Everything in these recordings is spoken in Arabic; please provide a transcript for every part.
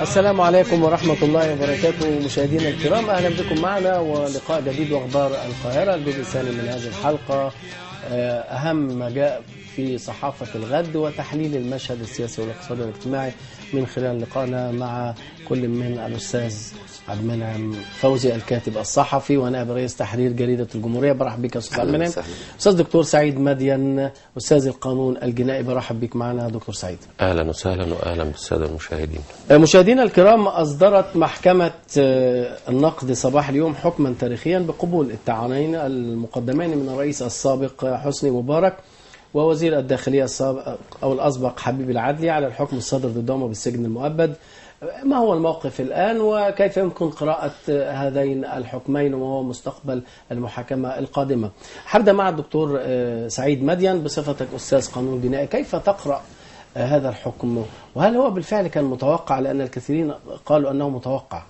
السلام عليكم ورحمة الله وبركاته. مشاهدينا الكرام، أهلا بكم معنا ولقاء جديد وأخبار القاهرة، الجزء الثاني من هذه الحلقة. أهم ما جاء في صحافة الغد وتحليل المشهد السياسي والاقتصادي والاجتماعي من خلال لقائنا مع كل من الأستاذ عبد المنعم فوزي الكاتب الصحفي ونائب رئيس تحرير جريدة الجمهورية. برحب بك أستاذ عبد المنعم. أستاذ دكتور سعيد مدين أستاذ القانون الجنائي، برحب بك معنا دكتور سعيد. أهلا وسهلا وأهلا بالسادة المشاهدين. مشاهدينا الكرام، أصدرت محكمة النقد صباح اليوم حكما تاريخيا بقبول التعاونين المقدمين من الرئيس السابق حسني مبارك ووزير الداخلية السابق أو الأسبق حبيب العدلي على الحكم الصادر ضدهما بالسجن المؤبد. ما هو الموقف الآن وكيف يمكن قراءة هذين الحكمين وما هو مستقبل المحاكمة القادمة؟ حبدأ مع الدكتور سعيد مدين بصفتك أستاذ قانون جنائي، كيف تقرأ هذا الحكم وهل هو بالفعل كان متوقع، لأن الكثيرين قالوا أنه متوقع؟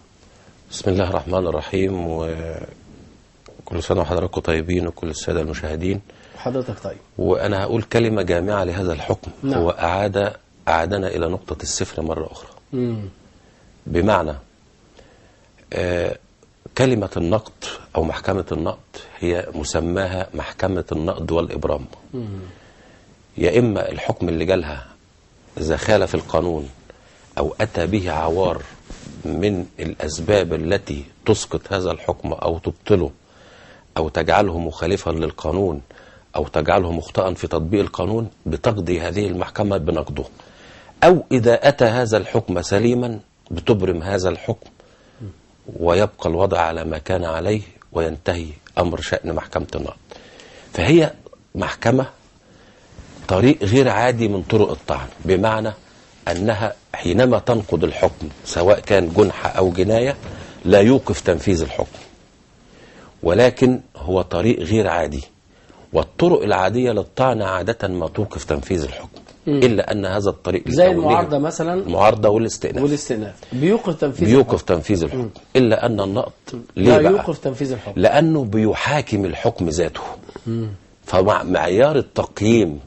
بسم الله الرحمن الرحيم، وكل سنة وحضراتكم طيبين وكل السادة المشاهدين. حضرتك طيب. وأنا هقول كلمة جامعة لهذا الحكم. نعم. هو أعادنا إلى نقطة الصفر مرة أخرى. بمعنى كلمة النقد أو محكمة النقد هي مسماها محكمة النقد والإبرام. يا إما الحكم اللي جالها إذا خالف القانون أو أتى به عوار من الأسباب التي تسقط هذا الحكم أو تبطله أو تجعله مخالفا للقانون أو تجعله مخطئا في تطبيق القانون، بتقضي هذه المحكمة بنقده. أو إذا أتى هذا الحكم سليما بتبرم هذا الحكم ويبقى الوضع على ما كان عليه وينتهي أمر شأن محكمة النقد. فهي محكمة طريق غير عادي من طرق الطعن، بمعنى أنها حينما تنقض الحكم سواء كان جنحة أو جناية لا يوقف تنفيذ الحكم، ولكن هو طريق غير عادي. والطرق العادية للطعن عادة ما توقف تنفيذ الحكم، إلا أن هذا الطريق زي المعارضة مثلا، المعارضة والاستئناف بيوقف تنفيذ الحكم. إلا أن النقد لا يوقف تنفيذ الحكم، لأنه بيحاكم الحكم ذاته. فمعيار التقييم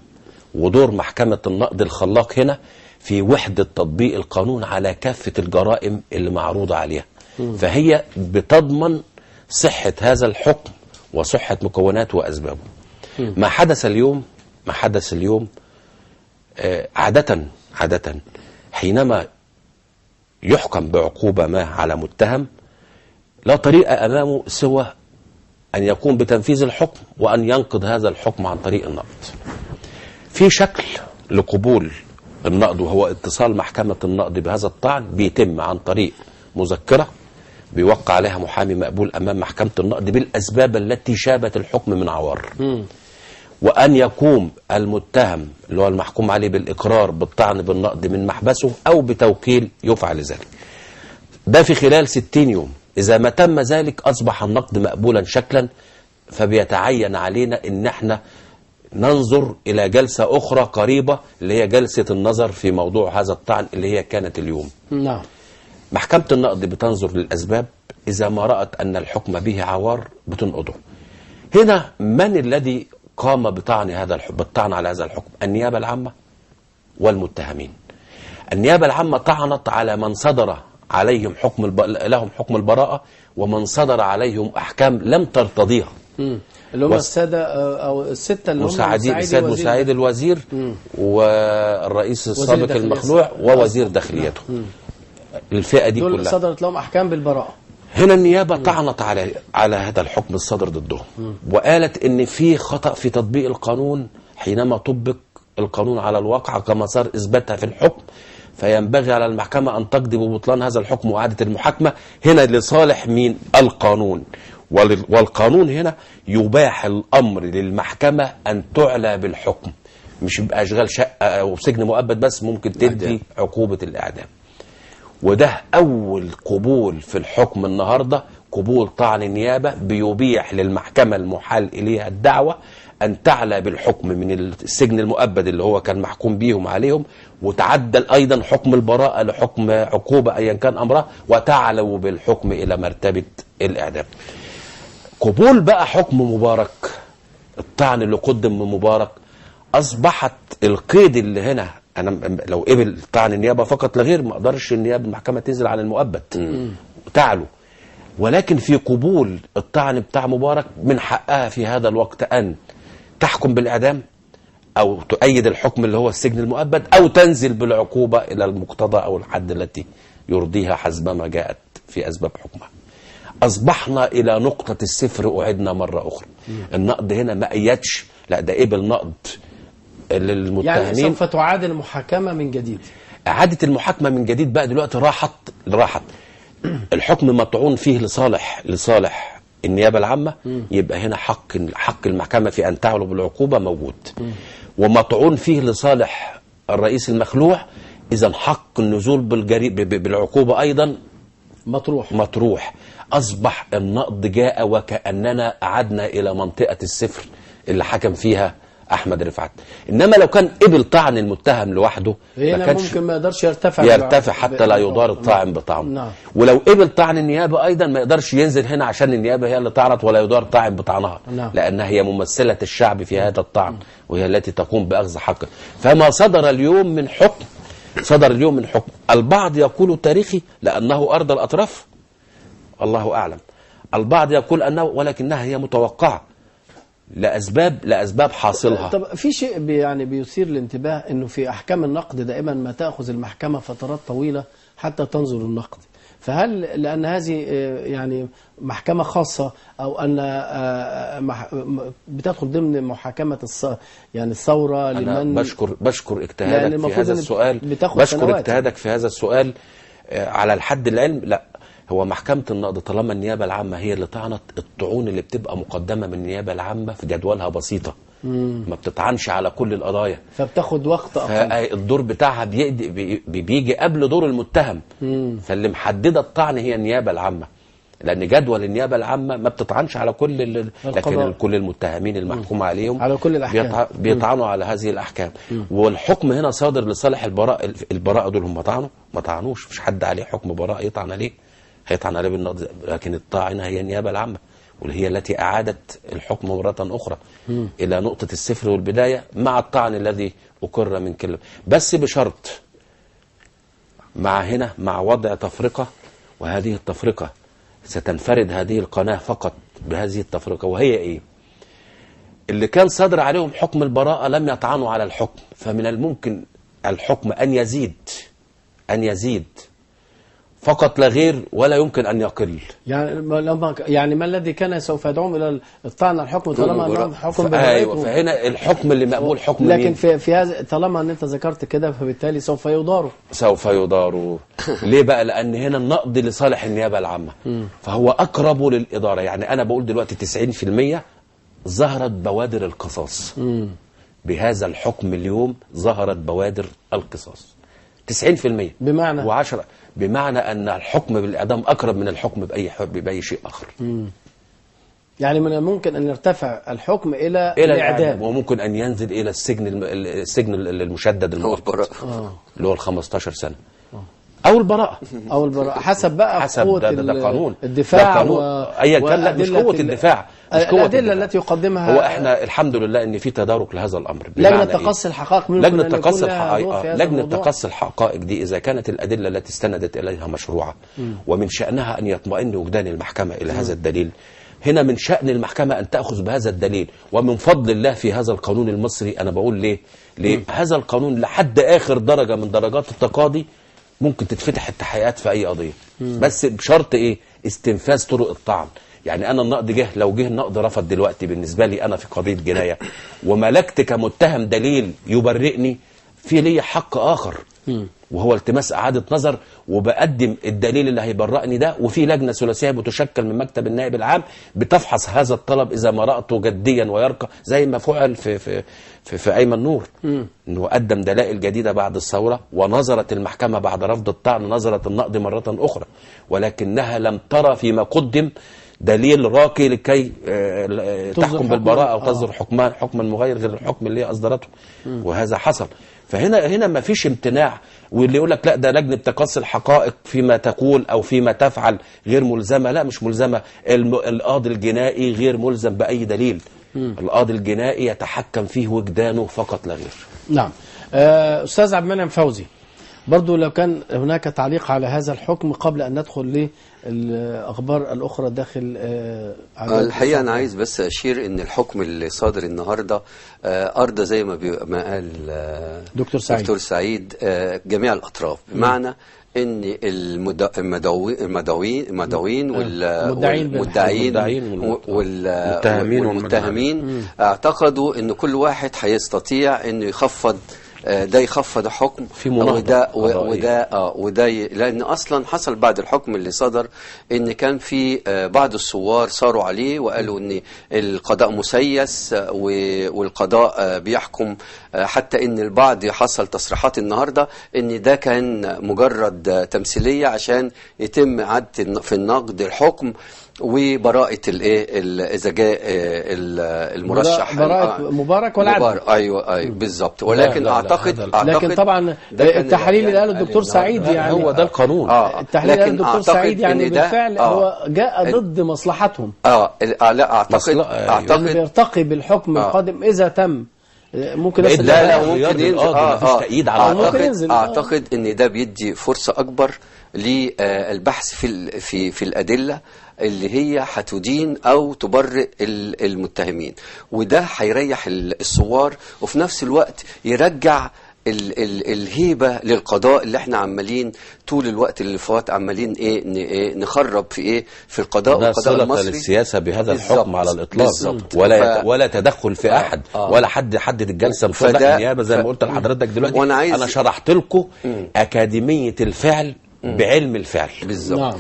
ودور محكمة النقد الخلاق هنا في وحدة تطبيق القانون على كافة الجرائم اللي معروضة عليها. فهي بتضمن صحة هذا الحكم وصحة مكوناته وأسبابه. ما حدث اليوم عادة حينما يحكم بعقوبة ما على متهم لا طريق أمامه سوى أن يقوم بتنفيذ الحكم وأن ينقض هذا الحكم عن طريق النقد. في شكل لقبول النقد وهو اتصال محكمة النقد بهذا الطعن بيتم عن طريق مذكرة بيوقع عليها محامي مقبول أمام محكمة النقد بالأسباب التي شابت الحكم من عوار، وأن يقوم المتهم اللي هو المحكوم عليه بالإقرار بالطعن بالنقد من محبسه أو بتوكيل يفعل ذلك. ده في خلال 60 يوم. إذا ما تم ذلك أصبح النقد مقبولا شكلا، فبيتعين علينا إن احنا ننظر إلى جلسة أخرى قريبة اللي هي جلسة النظر في موضوع هذا الطعن اللي هي كانت اليوم. نعم. محكمة النقد بتنظر للأسباب، إذا ما رأت أن الحكم به عوار بتنقضه. هنا من الذي قام بالطعن على هذا الحكم؟ النيابة العامة والمتهمين. النيابة العامة طعنت على من صدر عليهم لهم حكم البراءة ومن صدر عليهم أحكام لم ترتضيها، اللي هم السادة أو الستة اللي هم مساعد الوزير والرئيس السابق المخلوع ووزير داخليته. الفئة دي كلها صدرت لهم أحكام بالبراءة. هنا النيابة طعنت على هذا الحكم الصادر ضدهم، وقالت ان في خطأ في تطبيق القانون حينما طبق القانون على الواقع كما صار اثباتها في الحكم، فينبغي على المحكمة ان تقضي ببطلان هذا الحكم واعادة المحاكمة هنا لصالح مين؟ القانون. والقانون هنا يباح الامر للمحكمة ان تعلى بالحكم، مش يبقى اشغال شقة او سجن مؤبد بس، ممكن تدي عقوبة الاعدام. وده أول قبول في الحكم النهاردة، قبول طعن النيابة بيبيح للمحكمة المحال إليها الدعوة أن تعلى بالحكم من السجن المؤبد اللي هو كان محكوم بيهم عليهم، وتعدل أيضا حكم البراءة لحكم عقوبة أيا كان أمرها، وتعلو بالحكم إلى مرتبة الإعدام. قبول بقى حكم مبارك، الطعن اللي قدم من مبارك، أصبحت القيد اللي هنا انا لو قبل طعن النيابه فقط لا غير، ما اقدرش النيابه المحكمه تنزل عن المؤبد تعلو. ولكن في قبول الطعن بتاع مبارك من حقها في هذا الوقت ان تحكم بالاعدام او تؤيد الحكم اللي هو السجن المؤبد، او تنزل بالعقوبه الى المقتضى او الحد التي يرضيها حسب ما جاءت في اسباب حكمها. اصبحنا الى نقطه الصفر، اعدنا مره اخرى. النقد هنا ما ايدش، لا ده قبل نقد للمتهمين. يعني سوف تعاد المحاكمه من جديد. اعاده المحاكمه من جديد بقى دلوقتي راحت الحكم مطعون فيه لصالح النيابه العامه، يبقى هنا حق المحكمه في ان تعلو بالعقوبه موجود. ومطعون فيه لصالح الرئيس المخلوع، اذا حق النزول بالعقوبه ايضا مطروح. اصبح النقد جاء وكاننا عدنا الى منطقه الصفر اللي حكم فيها احمد رفعت. انما لو كان قبل طعن المتهم لوحده ما كانش ممكن ما يقدرش يرتفع حتى لا يضار الطاعن بطعنه. نعم. ولو قبل طعن النيابه ايضا ما يقدرش ينزل هنا عشان النيابه هي اللي طعنت ولا يضار طاعن بطعنها. نعم. لانها هي ممثله الشعب في هذا الطعن، وهي التي تقوم باخذ حقه. فما صدر اليوم من حكم البعض يقول تاريخي لانه ارضى الاطراف، الله اعلم. البعض يقول انه ولكنها هي متوقعه لأسباب حاصلها. طب في شيء يعني بيثير الانتباه، انه في احكام النقد دائما ما تاخذ المحكمه فترات طويله حتى تنظر النقد. فهل لان هذه يعني محكمه خاصه، او ان بتدخل ضمن محاكمه يعني الثوره أنا لمن بشكر اجتهادك في هذا السؤال، على الحد العلم. لا، هو محكمة النقد طالما النيابة العامة هي اللي طعنت، الطعون اللي بتبقى مقدمة من النيابة العامة في جدولها بسيطة، ما بتطعنش على كل القضايا، فبتاخد وقت أقل. الدور بتاعها بيجي قبل دور المتهم. فاللي محددة الطعن هي النيابة العامة، لأن جدول النيابة العامة ما بتطعنش على لكن كل المتهمين المحكوم عليهم على كل الأحكام بيطعنوا على هذه الأحكام. والحكم هنا صادر لصالح البراءة دول هم ما طعنوش، مفيش حد عليه حكم براءة يطعن عليه، هيطعن عليه بالنقد. لكن الطاعنة هي النيابة العامة، وهي التي أعادت الحكم مرة أخرى إلى نقطة الصفر والبداية مع الطعن الذي أقر من كلمة، بس بشرط مع وضع تفرقة. وهذه التفرقة ستنفرد هذه القناة فقط بهذه التفرقة، وهي إيه؟ اللي كان صادر عليهم حكم البراءة لم يطعنوا على الحكم، فمن الممكن الحكم أن يزيد فقط لا غير، ولا يمكن أن يقل. يعني ما الذي كان سوف يدعوهم إلى الطعن على الحكم طالما أنهم حكم أيوة. فهنا الحكم اللي مقبول حكم لكن في هذا طالما أن أنت ذكرت كده، فبالتالي سوف يداروا. ليه بقى؟ لأن هنا النقد لصالح النيابة العامة، فهو أقرب للإدارة. يعني أنا بقول دلوقتي 90% ظهرت بوادر القصاص. بهذا الحكم اليوم ظهرت بوادر القصاص 90%. بمعنى أن الحكم بالإعدام أقرب من الحكم بأي شيء آخر. يعني من الممكن أن يرتفع الحكم إلى الإعدام، وممكن أن ينزل إلى السجن المشدد المؤقت اللي هو 15 سنة أو البراءة حسب قوة ده قانون الدفاع أيا كان. لا، مش قوة الدفاع، مش قوة الأدلة التي يقدمها. هو احنا الحمد لله ان في تدارك لهذا الامر. لجنة تقصي الحقائق لجنة تقصي الحقائق دي اذا كانت الادله التي استندت اليها مشروعه ومن شانها ان يطمئن وجدان المحكمه الى هذا الدليل، هنا من شان المحكمه ان تاخذ بهذا الدليل. ومن فضل الله في هذا القانون المصري، انا بقول ليه هذا القانون لحد اخر درجه من درجات التقاضي ممكن تتفتح التحقيقات في اي قضيه، بس بشرط ايه؟ استنفاذ طرق الطعن. يعني انا النقد لو جه النقد رفض دلوقتي بالنسبه لي انا في قضيه جنايه، وملكت كمتهم دليل يبرئني، في لي حق اخر وهو التماس اعاده نظر، وبقدم الدليل اللي هيبرئني ده، وفي لجنه ثلاثيه بتشكل من مكتب النائب العام بتفحص هذا الطلب اذا ما راته جديا ويرقى، زي ما فعل في ايمن نور، انه قدم دلائل جديده بعد الثوره، ونظرت المحكمه بعد رفض الطعن نظرت النقد مره اخرى، ولكنها لم ترى فيما قدم دليل راقي لكي تحكم بالبراءة أو تصدر حكما مغاير غير الحكم اللي هي أصدرته. وهذا حصل. فهنا ما فيش امتناع. واللي يقول لك لا ده لجنة تقصي الحقائق فيما تقول أو فيما تفعل غير ملزمة، لا مش ملزمة. القاضي الجنائي غير ملزم بأي دليل. القاضي الجنائي يتحكم فيه وجدانه فقط لا غير. نعم. أستاذ عبد المنعم فوزي، برضو لو كان هناك تعليق على هذا الحكم قبل أن ندخل للأخبار الأخرى داخل الحقيقة أنا عايز بس أشير إن الحكم اللي صادر النهاردة أرضى زي ما قال دكتور سعيد جميع الأطراف، بمعنى ان المدعوين والمتهمين اعتقدوا ان كل واحد هيستطيع انه يخفض ده يخفض حكم في مناهضة وده لان اصلا حصل بعد الحكم اللي صدر ان كان في بعض الثوار صاروا عليه وقالوا ان القضاء مسيس والقضاء بيحكم، حتى ان البعض حصل تصريحات النهارده ان ده كان مجرد تمثيليه عشان يتم اعاده في النقد الحكم وبراءة اذا جاء المرشح براءة مبارك والعدل. ايوه بالظبط، ولكن اعتقد لكن طبعا التحليل اللي قاله الدكتور سعيد يعني هو ده القانون. التحليل اللي قاله الدكتور سعيد يعني بالفعل هو جاء ضد مصلحتهم. لا اعتقد بيرتقي بالحكم القادم اذا تم ممكن لا ممكن ينزل تأييد على اعتقد ان ده بيدي فرصة اكبر للبحث في الادلة اللي هي هتدين او تبرئ المتهمين، وده هيريح الثوار وفي نفس الوقت يرجع الهيبة للقضاء اللي احنا عمالين طول الوقت اللي فات عمالين نخرب في القضاء والقضاء المصري. السياسة بهذا الحكم على الإطلاق ولا تدخل في أحد ولا حد حدد الجلسة بصدق النيابة زي ما قلت لحضرتك دلوقتي. أنا شرحت لكم أكاديمية الفعل بعلم الفعل بالظبط. نعم.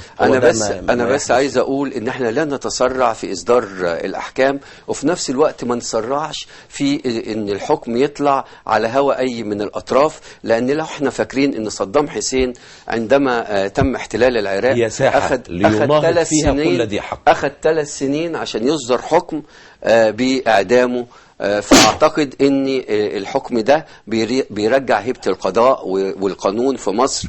انا بس عايز اقول ان احنا لا نتسرع في اصدار الاحكام، وفي نفس الوقت ما نسرعش في ان الحكم يطلع على هوى اي من الاطراف، لان لو احنا فاكرين ان صدام حسين عندما تم احتلال العراق اخذ 3 سنين اخذ 3 سنين عشان يصدر حكم باعدامه. فأعتقد أن الحكم ده بيرجع هيبة القضاء والقانون في مصر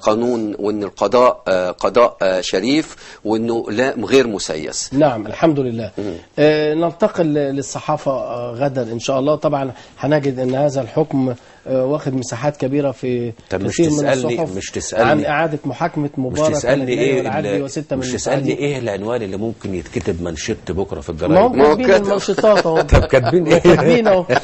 قانون، وأن القضاء قضاء شريف وأنه لا غير مسيس. نعم الحمد لله. ننتقل للصحافة غدا إن شاء الله. طبعا هنجد أن هذا الحكم واخد مساحات كبيرة في كثير من الصحف مش تسألني عن إعادة محاكمة مبارك. مش تسألني إيه العنوان اللي ممكن يتكتب منشط بكرة في الجرايد؟ ما هو كاتبين المنشطات اهو. طب كاتبين ايه؟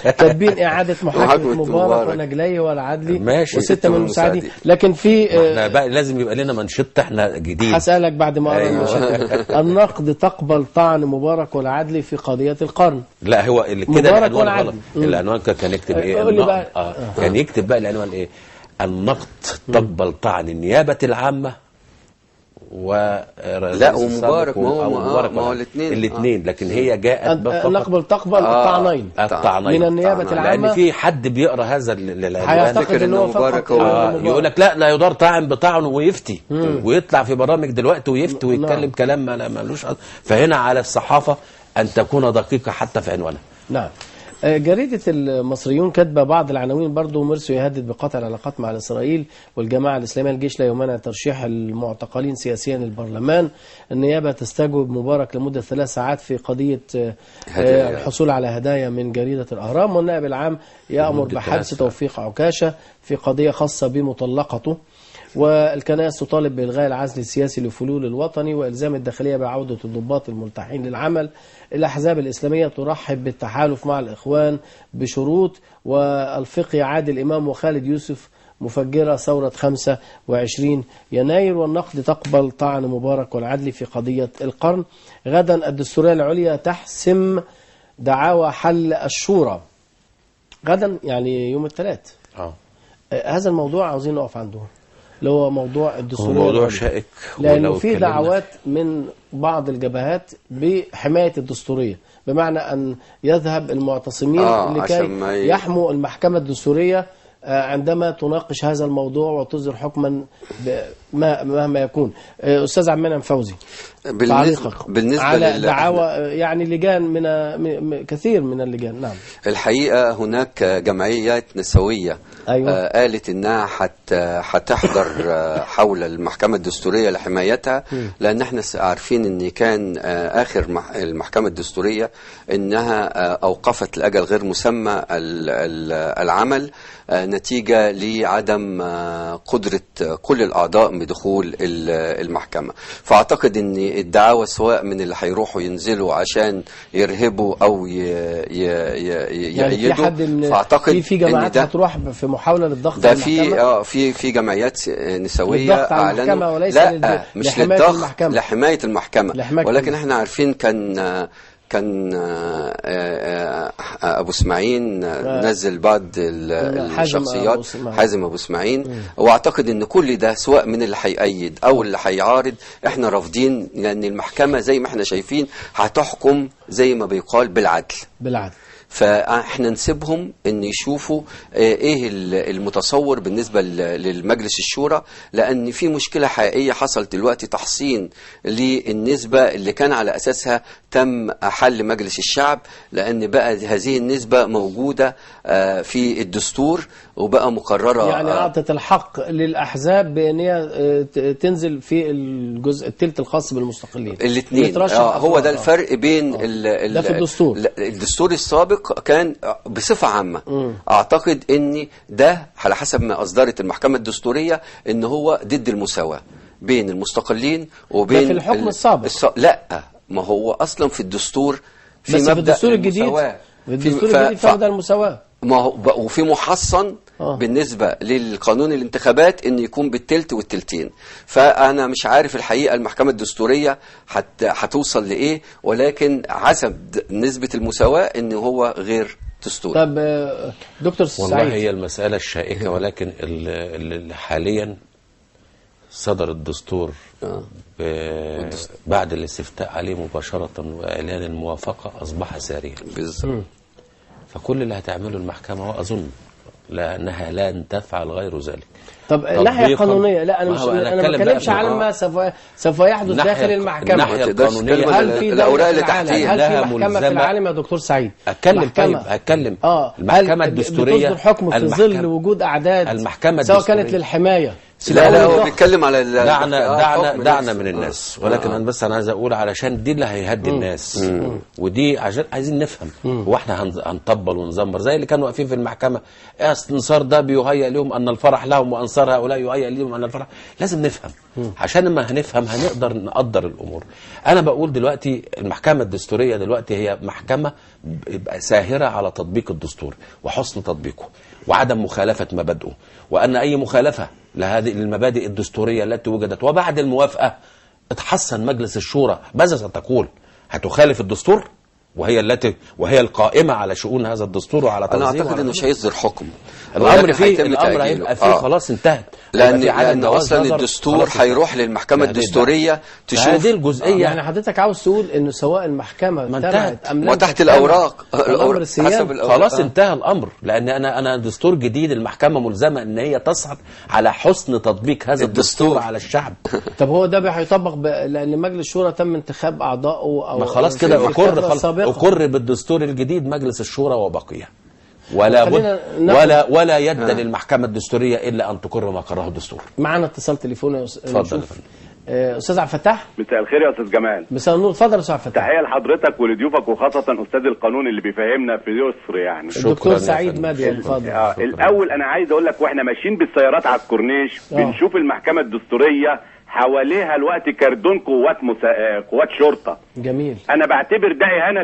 كاتبين إعادة محاكمة مبارك ونجلي والعدلي و6 من المساعدين. لكن في احنا بقى لازم يبقى لنا منشط احنا جديد. هسألك بعد ما أقرأ المنشط. النقد تقبل طعن مبارك والعدلي في قضية القرن. لا هو اللي كده العنوان غلط. العنوان كان يكتب ايه؟ كان يكتب بقى العنوان ايه؟ النقد تقبل طعن النيابة العامة لا ومبارك ما هو الاثنين لكن هي جاءت نقبل تقبل الطعنين من النيابة العامة، لأن في حد بيقرأ هذا العنوان هيعتقد ان هو فقط يقول لك لا يدار طاعن بطعنه ويفتي ويطلع في برامج دلوقتي ويفتي ويتكلم كلام ما لوش. فهنا على الصحافة أن تكون دقيقة حتى في عنوانها. نعم. جريدة المصريون كاتبة بعض العناوين برضو: مرسي يهدد بقطع العلاقات مع إسرائيل، والجماعة الإسلامية الجيش لا يمنع ترشيح المعتقلين سياسيا للبرلمان، النيابة تستجوب مبارك لمدة 3 ساعات في قضية الحصول على هدايا من جريدة الأهرام، والنائب العام يأمر بحبس توفيق عكاشة في قضية خاصة بمطلقته، والكنائس تطالب بإلغاء العزل السياسي لفلول الوطني، وإلزام الداخلية بعودة الضباط الملتحين للعمل، الأحزاب الإسلامية ترحب بالتحالف مع الإخوان بشروط، والفقي عادل إمام وخالد يوسف مفجرة ثورة 25 يناير، والنقد تقبل طعن مبارك والعدل في قضية القرن. غدا الدستورية العليا تحسم دعاوى حل الشورى، غدا يعني يوم الثلاث. هذا الموضوع عاوزين نقف عنده، اللي هو موضوع الدستورية. موضوع شائك، لأنه في دعوات من بعض الجبهات بحماية الدستورية، بمعنى أن يذهب المعتصمين لكي يحموا المحكمة الدستورية عندما تناقش هذا الموضوع وتصدر حكما مهما يكون. أستاذ عبد المنعم فوزي، بالنسبة على دعاوى يعني لجان من كثير من اللجان. نعم، الحقيقة هناك جمعيات نسوية أيوة. قالت إنها هتحضر حول المحكمة الدستورية لحمايتها، لأن احنا عارفين إن كان آخر المحكمة الدستورية إنها أوقفت لأجل غير مسمى العمل نتيجة لعدم قدرة كل الأعضاء بدخول المحكمة. فأعتقد أن الدعاوى سواء من اللي هيروحوا ينزلوا عشان يرهبوا أو يأيدوا، فأعتقد في جماعات هتروح في محاولة للضغط ده على المحكمة. في جمعيات نسوية أعلنوا وليس مش للضغط، لحماية المحكمة. ولكن احنا عارفين كان أبو اسماعيل نزل بعض الشخصيات، حازم أبو اسماعيل، واعتقد ان كل ده سواء من اللي هيأيد او اللي هيعارض احنا رافضين، لان المحكمة زي ما احنا شايفين هتحكم زي ما بيقال بالعدل. فاحنا نسيبهم ان يشوفوا ايه المتصور بالنسبة للمجلس الشورى، لان في مشكلة حقيقية حصلت دلوقتي، تحصين للنسبة اللي كان على اساسها تم حل مجلس الشعب، لان بقى هذه النسبة موجودة في الدستور وبقى مقررة، يعني اعطت الحق للاحزاب بان هي تنزل في الجزء الثلث الخاص بالمستقلين الاثنين. هو ده الفرق بين ده في الدستور. الدستور السابق كان بصفة عامة. اعتقد ان ده على حسب ما اصدرت المحكمة الدستورية ان هو ضد المساواة بين المستقلين وبين في الحكم السابق. لا، ما هو اصلا في الدستور في بس مبدأ في الدستور الجديد في مبدأ المساواة، ما هو وفي محصن بالنسبة للقانون الانتخابات ان يكون بالتلت والتلتين. فانا مش عارف الحقيقة المحكمة الدستورية هتوصل لايه، ولكن حسب نسبة المساواة ان هو غير دستوري. طب دكتور سعيد، والله هي المسألة الشائكة، ولكن اللي حاليا صدر الدستور بعد الاستفتاء عليه مباشرة وإعلان الموافقة أصبح ساريا. بالظبط. فكل اللي هتعمله المحكمة وأظن لأنها لن تفعل غير ذلك. طب ناحية قانونية، لا أنا ما بتكلمش على ما سوف يحدث داخل المحكمة. الناحية القانونية، هل في الأوراق اللي تحتيها هل في محكمة في العالم يا دكتور سعيد؟ أتكلم المحكمة الدستورية بتصدر حكم في ظل وجود أعداد المحكمة سواء كانت للحماية. لا هو بيتكلم على دعنا من الناس، ولكن انا عايز اقول علشان دي اللي هيهدي الناس، ودي عشان عايزين نفهم هو احنا هنطبل ونزمر زي اللي كانوا واقفين في المحكمة. انصار ده بيهيأ لهم ان الفرح لهم، وانصار هؤلاء يهيأ لهم ان الفرح. لازم نفهم، عشان لما هنفهم هنقدر نقدر الامور. انا بقول دلوقتي المحكمة الدستورية دلوقتي هي محكمة ساهرة على تطبيق الدستور وحسن تطبيقه وعدم مخالفة مبادئه، وان اي مخالفة لهذه المبادئ الدستورية التي وجدت وبعد الموافقة اتحسن مجلس الشورى، ماذا ستقول؟ هتخالف الدستور وهي القائمة على شؤون هذا الدستور وعلى تنظيمه. أنا أعتقد إنه مش هيصدر حكم، الأمر هيبقى فيه خلاص انتهت، لأن أصلا الدستور هيروح للمحكمة الدستورية تشوف هذه الجزئية. يعني حضرتك عاوز تقول إنه سواء المحكمة انتهت أم لم وتحت الأوراق خلاص انتهى الأمر، لأن أنا دستور جديد المحكمة ملزمة إن هي تصعد على حسن تطبيق هذا الدستور على الشعب. طب هو ده هيطبق لأن مجلس الشورى تم انتخاب أعضائه أو خلاص كده أقر بالدستور الجديد مجلس الشورى وبقيه، ولا يد للمحكمة الدستورية إلا أن تقر ما قرره الدستور. معنا اتصال تليفوني. اتفضل. أستاذ عبد الفتاح. مساء الخير يا أستاذ جمال. مساء النور، اتفضل يا أستاذ عبد الفتاح. تحية لحضرتك ولضيوفك وخاصة أستاذ القانون اللي بيفهمنا في يسر يعني. الدكتور سعيد مادي، اتفضل. الأول أنا عايز أقول لك وإحنا ماشيين بالسيارات على الكورنيش بنشوف المحكمة الدستورية حواليها الوقت كردون قوات شرطة. جميل. انا بعتبر ده اهانه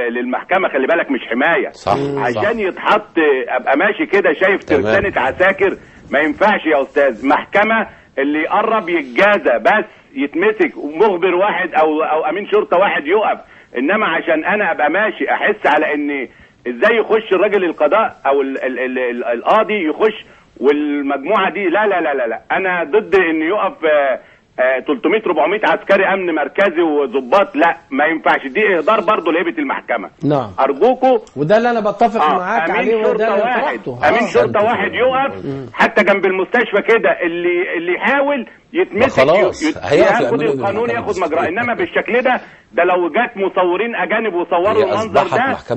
للمحكمه، خلي بالك مش حمايه. صح. عشان يتحط ابقى ماشي كده شايف ترسانه عساكر، ما ينفعش يا استاذ. محكمه اللي يقرب يتجازى، بس يتمسك مخبر واحد او امين شرطه واحد يقف، انما عشان انا ابقى ماشي احس على ان ازاي يخش الراجل القضاء او القاضي يخش والمجموعه دي. لا لا لا لا, لا. انا ضد ان يقف 300 400 عسكري امن مركزي وضباط، لا ما ينفعش، دي اهدار برضه لهيبه المحكمه. نعم. ارجوكوا، وده اللي انا بتفق معاك عليه. امين شرطه واحد يقف حتى جنب المستشفى كده، اللي يحاول يتمسك ياخد القانون ياخد مجراه. انما بالشكل ده لو جات مصورين اجانب وصوروا المنظر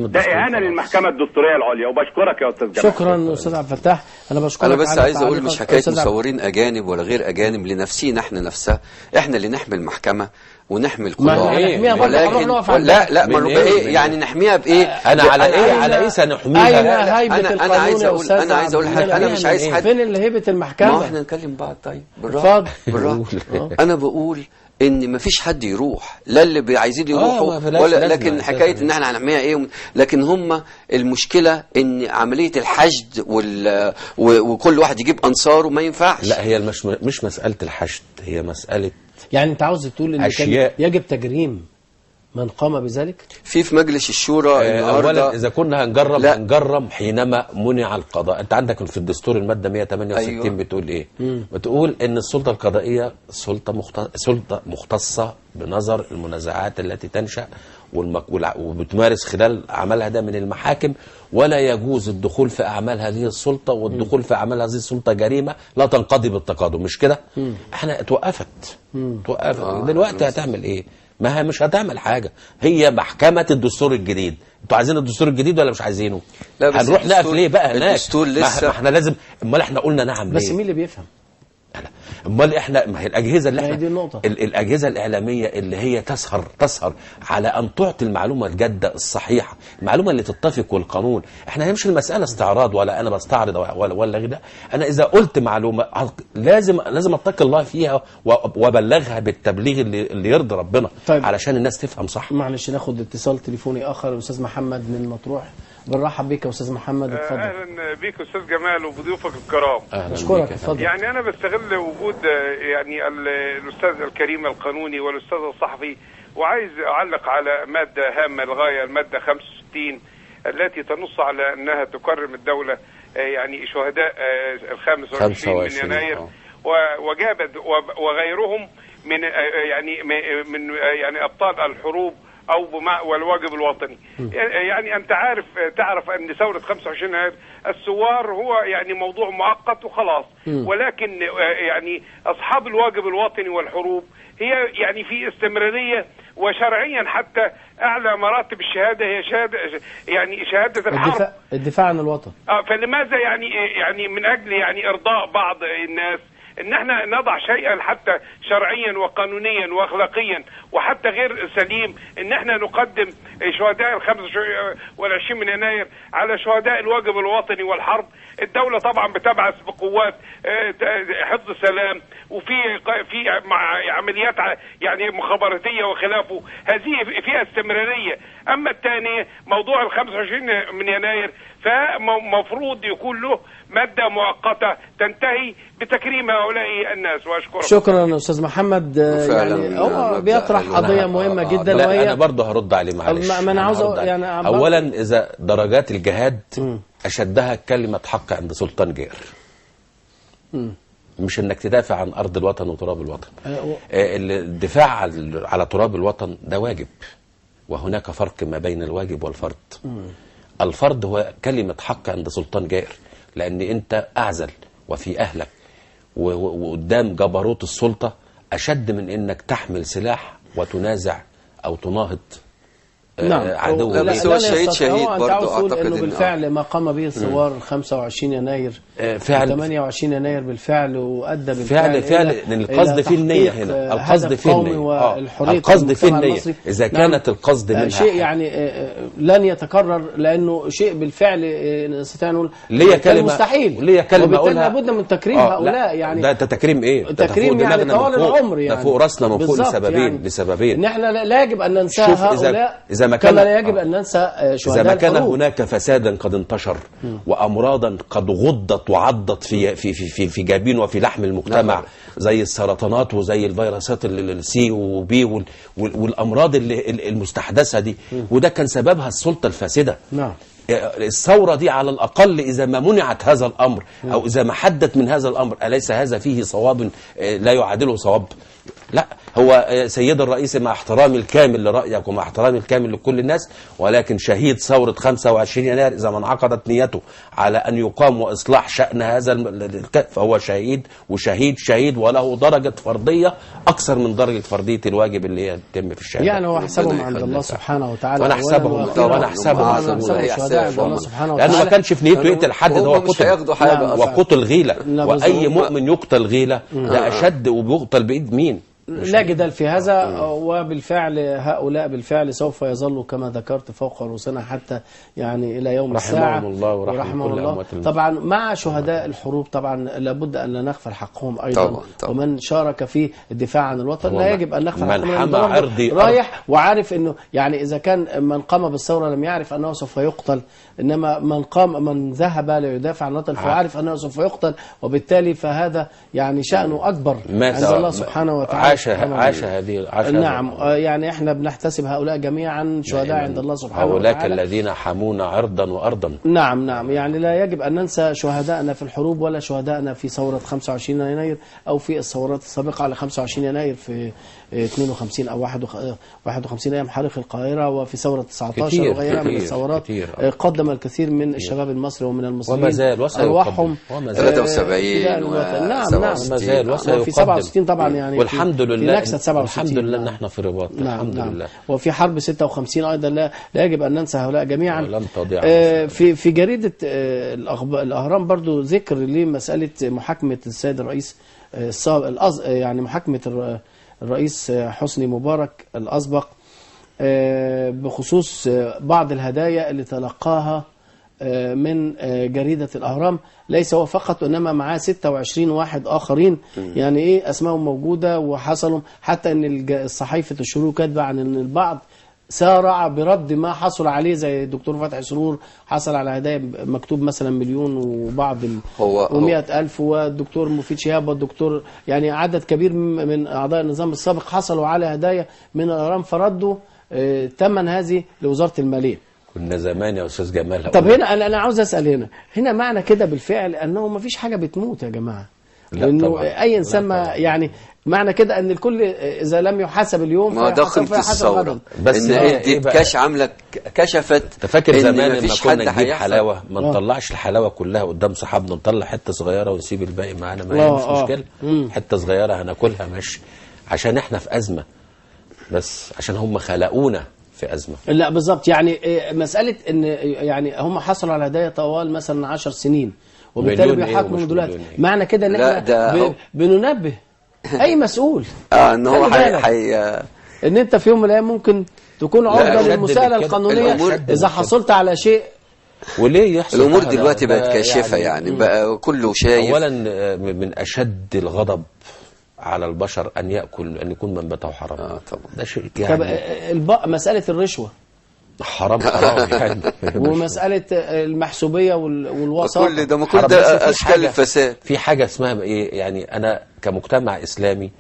ده اهانه للمحكمه الدستوريه العليا. وبشكرك يا استاذ جمال. شكرا استاذ عبد الفتاح. انا بشكرك. انا بس عايز اقول مش حكايه مصورين اجانب ولا غير اجانب، لنفسينا احنا نفسها، احنا اللي نحمي المحكمه ونحمي القضاء. ولكن لا ما ايه يعني نحميها بايه؟ انا على ايه سنحميها؟ انا عايز اقول حاجه. انا مش عايز حد. فين اللي هيبه المحكمه؟ ما احنا نكلم بعض. طيب بالراحه انا بقول ان مفيش حد يروح، لا اللي عايزين يروحوا ولا، لكن حكايه ان احنا هنعملها ايه. لكن هم المشكله ان عمليه الحشد وكل واحد يجيب انصاره ما ينفعش. لا هي مش مساله الحشد، هي مساله يعني انت عاوز تقول ان كان يجب تجريم من قام بذلك في مجلس الشورى النهارده. اولا اذا كنا هنجرم حينما منع القضاء. انت عندك في الدستور الماده 168 أيوة. بتقول ايه؟ بتقول ان السلطه القضائيه سلطه مختصه بنظر المنازعات التي تنشا وبتمارس خلال عملها ده من المحاكم، ولا يجوز الدخول في اعمال هذه السلطه، والدخول في اعمال هذه السلطه جريمه لا تنقضي بالتقادم. مش كده؟ احنا توقفت دلوقتي هتعمل ايه؟ ما هي مش هتعمل حاجة. هي محكمة الدستور الجديد. انتوا عايزين الدستور الجديد ولا مش عايزينه؟ لا هنروح نقف ليه بقى هناك؟ الدستور لسه ما احنا لازم. امال احنا قلنا نعم ليه؟ بس مين اللي بيفهم؟ امال احنا ما هي الاجهزه اللي احنا الاجهزه الاعلاميه اللي هي تسهر على ان تعطي المعلومه الجاده الصحيحه، المعلومه اللي تتفق والقانون. احنا مش المساله استعراض ولا انا بستعرض ولا غير ده. انا اذا قلت معلومه لازم اتقي الله فيها وابلغها بالتبليغ اللي يرضي ربنا. طيب. علشان الناس تفهم صح. معلش ناخد اتصال تليفوني اخر. الاستاذ محمد من مطروح. بنرحب بيك يا استاذ محمد، اتفضل. اهلا بيك استاذ جمال وبضيوفك الكرام. اشكرك، اتفضل. يعني انا بستغل وجود يعني الاستاذ الكريم القانوني والاستاذ الصحفي، وعايز اعلق على ماده هامه للغايه، الماده 65 التي تنص على انها تكرم الدوله يعني شهداء ال 25 من يناير وجابت وغيرهم من يعني ابطال الحروب او والواجب الوطني. يعني انت تعرف ان ثوره 25 يناير الثوار هو يعني موضوع مؤقت وخلاص، ولكن يعني اصحاب الواجب الوطني والحروب هي يعني في استمراريه، وشرعيا حتى اعلى مراتب الشهاده هي شهاده الحرب، الدفاع عن الوطن. فلماذا يعني من اجل يعني ارضاء بعض الناس ان احنا نضع شيئا حتى شرعيا وقانونيا واخلاقيا وحتى غير سليم، ان احنا نقدم شهداء ال 25 من يناير على شهداء الواجب الوطني والحرب. الدولة طبعا بتبعث بقوات حفظ السلام وفي مع عمليات يعني مخابراتية وخلافه، هذه فيها استمرارية. اما الثانية موضوع ال 25 من يناير فمفروض يكون له مادة مؤقتة تنتهي بتكريم هؤلاء الناس. واشكرك. شكرا استاذ محمد. يعني هو بيطرح قضية مهمة جدا. لا وهي انا برضه هرد عليه معلش. ما انا عاوز يعني اولا اذا درجات الجهاد اشدها كلمة حق عند سلطان جائر، مش انك تدافع عن ارض الوطن وتراب الوطن. الدفاع على تراب الوطن ده واجب، وهناك فرق ما بين الواجب والفرض. الفرض هو كلمة حق عند سلطان جائر، لأن أنت أعزل وفي أهلك وقدام جبروت السلطة أشد من أنك تحمل سلاح وتنازع أو تناهض عدو. بس هو الشهيد شهيد برضه أعتقد أنه بالفعل ما قام به الثوار 25 يناير فعل 28 يناير بالفعل، وأدى بالفعل فعل القصد في النية هنا. القصد في النية. القصد في النية. إذا كانت القصد منها شيء يعني لن يتكرر، لأنه شيء بالفعل نستطيع نقول مستحيل. ليه كلمة أقولها لابد من تكريم هؤلاء. يعني ده تكريم إيه؟ تكريم يعني طوال العمر، يعني ده فوق راسنا من فوق لسببين. إن احنا لا يجب أن ننسى هؤلاء كما لا يجب أن ننسى شهداء إذا ما كان هناك فسادا قد انتشر وأمراضا قد غضت وعضت في جبين وفي لحم المجتمع، زي السرطانات وزي الفيروسات السي وبي والأمراض المستحدثة دي، وده كان سببها السلطة الفاسدة. الثورة دي على الأقل إذا ما منعت هذا الأمر أو إذا ما حدت من هذا الأمر، أليس هذا فيه صواب لا يعادله صواب؟ لا، هو سيد الرئيس مع احترامي الكامل لرأيك ومع احترامي الكامل لكل الناس، ولكن شهيد ثورة 25 يناير إذا ما انعقدت نيته على أن يقام وإصلاح شأن هذا فهو شهيد، وشهيد وله درجة فرضية أكثر من درجة فرضية الواجب اللي هي تتم في الشهادة. يعني هو حسابهم عند الله سبحانه وتعالى، وأنا حسابهم شهداء عند الله سبحانه وتعالى، لأنه ما كانش في نيته يقتل حد، ده هو مش هياخدوا حاجة وقتل غيلة، وأي مؤمن يقتل غيلة ده أشد، وبيقتل بإيد مين؟ لا جدال في هذا. وبالفعل هؤلاء بالفعل سوف يظلوا كما ذكرت فوق رؤوسنا حتى يعني إلى يوم الساعة. رحمهم الله ورحمه الله. طبعا مع شهداء الحروب طبعا لابد أن لا نغفل حقهم أيضا. طبعا. ومن شارك في الدفاع عن الوطن لا يجب أن نغفل حقهم. من حمى عرضي رايح وعارف أنه يعني إذا كان من قام بالثورة لم يعرف أنه سوف يقتل، إنما من ذهب ليدافع عن الوطن فعارف أنه سوف يقتل، وبالتالي فهذا يعني شأنه أكبر عند الله سبحانه وتعالى. عاش هذه. نعم. يعني احنا بنحتسب هؤلاء جميعا شهداء عند الله سبحانه وتعالى. هؤلاء الذين حمونا عرضا وأرضا. نعم. يعني لا يجب أن ننسى شهداءنا في الحروب ولا شهداءنا في ثورة 25 يناير أو في الثورات السابقة على 25 يناير في 52 أو 51 أيام حريق القاهرة، وفي ثورة 19 وغيرها من الثورات. قدم الكثير من الشباب المصري ومن المسلمين وما زال أرواحهم 73 نعم وفي 67 طبعا يعني والحمد لله نكسة 67 الحمد لله ان احنا في رباط. الحمد لله. وفي حرب 56 ايضا لا يجب ان ننسى هؤلاء جميعا. لم تضيع. في جريدة الأهرام برضو ذكر لمسألة محاكمة السيد الرئيس يعني محاكمة الرئيس حسني مبارك الأسبق بخصوص بعض الهدايا اللي تلقاها من جريدة الأهرام. ليس هو فقط وإنما معاه 26 واحد آخرين، يعني إيه أسمائهم موجودة وحصلوا، حتى أن الصحيفة الشروق كاتبة عن أن البعض سارع برد ما حصل عليه، زي الدكتور فتحي سرور حصل على هدايا مكتوب مثلا 1,000,000 وبعض و100,000، والدكتور مفيد شهاب والدكتور يعني عدد كبير من أعضاء النظام السابق حصلوا على هدايا من الأهرام، فردوا ثمن هذه لوزارة المالية. كنا زمان يا أستاذ جمال. طب هنا أنا عاوز أسأل هنا معنى كده بالفعل أنه ما فيش حاجة بتموت يا جماعة، لأنه أي إنسان ما يعني معنى كده أن الكل إذا لم يحاسب اليوم ما ده قيمة الثورة. بس إن إديت كاش عاملة كشفت. فاكر زمان لما كنا نجيب حلاوة ما نطلعش الحلاوة كلها قدام صحابنا، نطلع حتة صغيرة ونسيب الباقي معانا، ما هي مش مشكلة. حتة صغيرة هناكلها ماشي، عشان احنا في أزمة، بس عشان هم خلقونا في أزمة. لا بالظبط، يعني مسألة ان يعني هم حصلوا على هدايا طوال مثلا 10 سنين وبالتالي بيحاكموا دلوقتي، معنى كده ان احنا بننبه اي مسؤول ان هو ان انت في يوم من الايام ممكن تكون عرضة للمساءلة القانونية اذا حصلت على شيء. وليه يحصل الامور دلوقتي بقت كاشفة يعني بقى كله شايف. اولا من اشد الغضب على البشر أن يكون منبته حرام. طبعا. ده شيء يعني. مسألة الرشوة حرام يعني. ومسألة المحسوبية والوساطة، كل ده كل ده أشكال الفساد. في حاجة اسمها إيه يعني، أنا كمجتمع إسلامي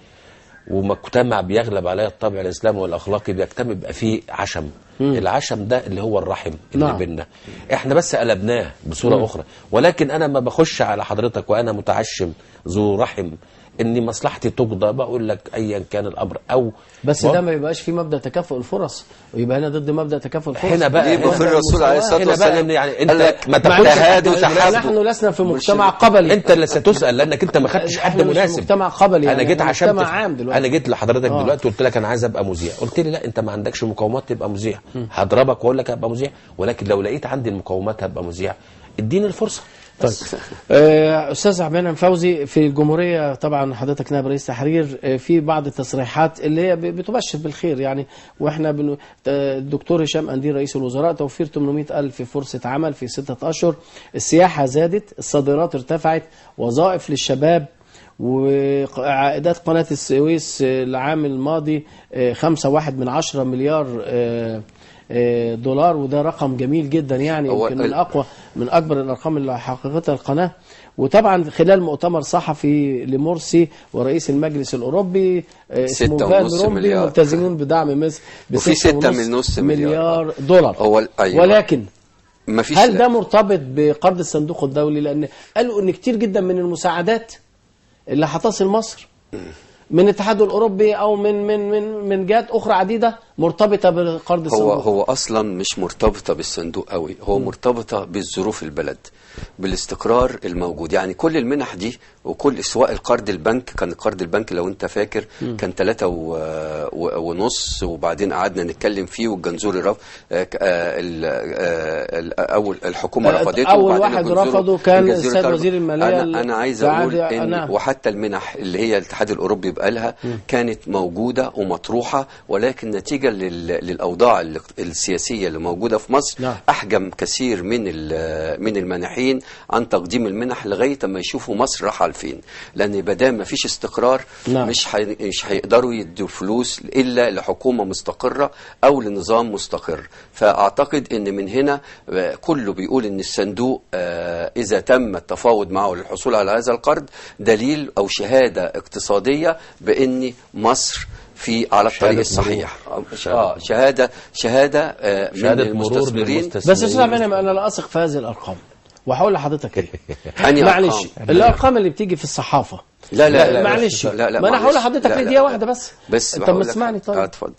ومجتمع بيغلب عليه الطابع الإسلامي والأخلاقي بيجتمع بيبقى فيه عشم. العشم ده اللي هو الرحم اللي بيننا، احنا بس قلبناه بصورة أخرى. ولكن أنا ما بخش على حضرتك وأنا متعشم ذو رحم اني مصلحتي تقضى، بقول لك ايا كان الامر. او بس ده ما يبقاش في مبدا تكافؤ الفرص، ويبقى هنا ضد مبدا تكافؤ الفرص. هنا بقى يبقى في الرسول عليه الصلاه والسلام يعني انت ما تاخدش نحن لسنا في مجتمع قبلي. انت اللي ستسال لانك انت ما خدتش حد مناسب. مجتمع قبلي يعني، انا جيت عشان مجتمع عام دلوقتي. انا جيت لحضرتك دلوقتي قلت لك انا عايز ابقى مذيع، قلت لي لا انت ما عندكش مقومات تبقى مذيع، هضربك واقول لك ابقى مذيع. ولكن لو لقيت عندي المقومات هبقى مذيع، اديني الفرصه. طيب أستاذ عبد فوزي، في الجمهورية طبعا حضرتك نائب رئيس تحرير، في بعض التصريحات اللي هي بتبشر بالخير يعني، واحنا الدكتور هشام أنديل رئيس الوزراء توفير 800,000 فرصة عمل في 6 أشهر، السياحة زادت، الصادرات ارتفعت، وظائف للشباب، وعائدات قناة السويس العام الماضي 5.1 مليار دولار، وده رقم جميل جدا يعني، يمكن من أكبر الأرقام اللي حققتها القناة. وطبعا خلال مؤتمر صحفي لمرسي ورئيس المجلس الأوروبي اسمه فان رومبي ملتزمون بدعم مصر وفي 6.5 مليار دولار. أيوة. ولكن هل ده مرتبط بقرض الصندوق الدولي؟ لأن قالوا أن كتير جدا من المساعدات اللي هتصل مصر من الاتحاد الاوروبي او من جهات اخرى عديده مرتبطه بقرض الصندوق؟ هو اصلا مش مرتبطه بالصندوق قوي، هو مرتبطه بالظروف البلد، بالاستقرار الموجود. يعني كل المنح دي وكل سواء القرض البنك، كان قرض البنك لو انت فاكر كان 3.5 وبعدين قعدنا نتكلم فيه والجنزوري اول الحكومه رفضته، اول واحد رفضه كان السيد وزير الماليه. انا عايز اقول ان وحتى المنح اللي هي الاتحاد الاوروبي بقالها كانت موجوده ومطروحه، ولكن نتيجه للاوضاع السياسيه اللي موجوده في مصر احجم كثير من المانحين عن تقديم المنح لغايه ما يشوفوا مصر رايحه لفين، لان بدام ما فيش استقرار مش هيقدروا يدوا فلوس الا لحكومه مستقره او لنظام مستقر. فاعتقد ان من هنا كله بيقول ان الصندوق اذا تم التفاوض معه للحصول على هذا القرض دليل او شهاده اقتصاديه بان مصر على الطريق الصحيح. شهاده من المستثمرين. بس استاذ انا لا اثق في هذه الارقام، وهقول لحضرتك معلش الارقام اللي بتيجي في الصحافه لا معلش ما انا هقول لحضرتك دقيقه واحده بس انت مسمعني. طيب اتفضل.